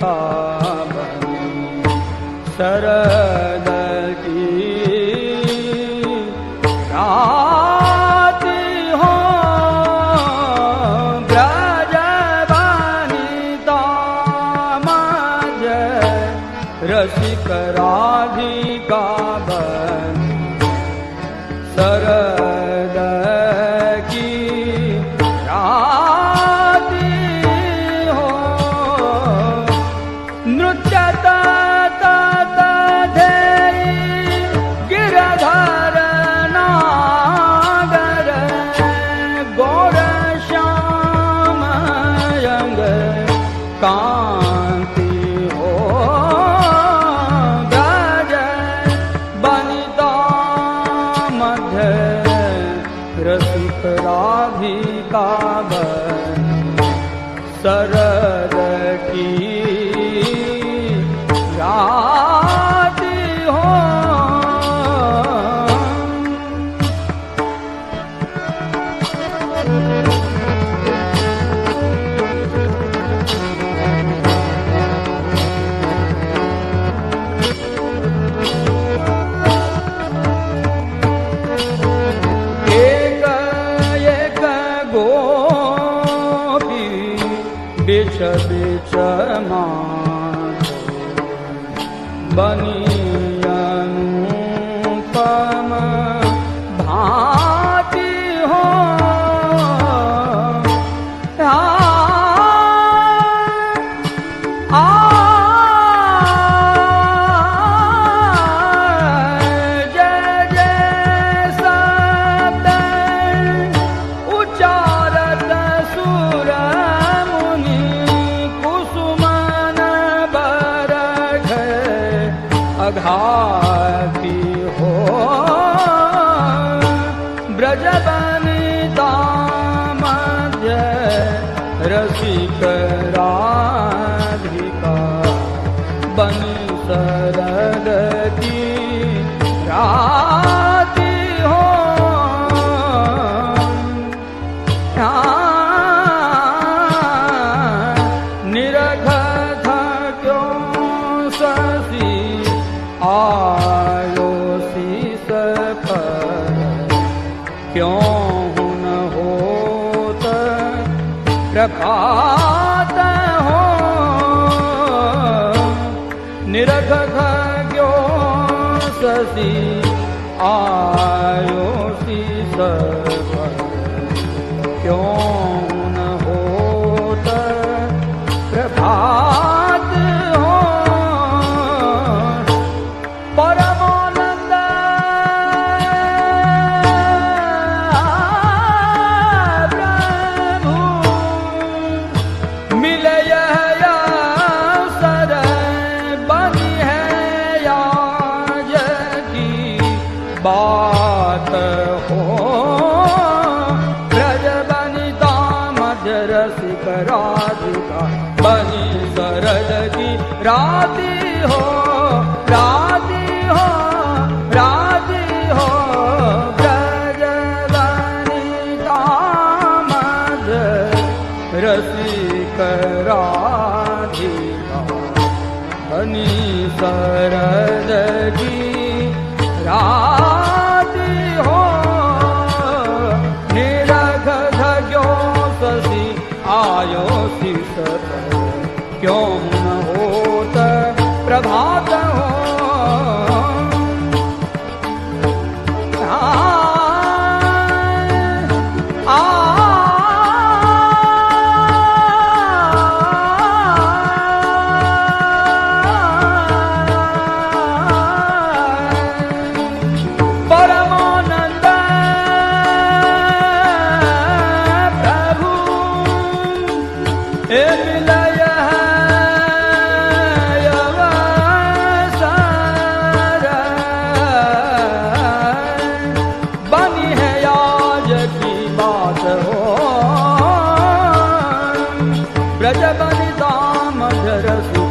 राधिका बनी शरद की राति हो ब्रजवनिता मज रसिक राधिका बनी शरद की राति हो नृत्यत तत धेयी गिरधर नागर गौर श्याम रंग कांति हो ब्रज बनिता मध्य रसिक राधिका बनी शरद की राति हो बिच बिच माधो बनी अनुपम भांति हो जय जय शब्द उच्चारत सुर अघाती हो ब्रजवनिता मध्य रसिक राधिका बनी शरद की राति हो निरख क्यों शशि आयो शीस पर क्यों न होत प्रभात हो निरख क्यों शशि आयो शीस पर क्यों न होत प्रभात हो बात हो ब्रजवनिता मध्य रसिक राधिका बनी शरद की राति हो राति हो राति हो ब्रजवनिता मध्य रसिक राधिका बनी शरद की राति हो निरख शशि आयो शीस पर क्यों न होत प्रभात हो ब्रजवनिता मध्य रसिक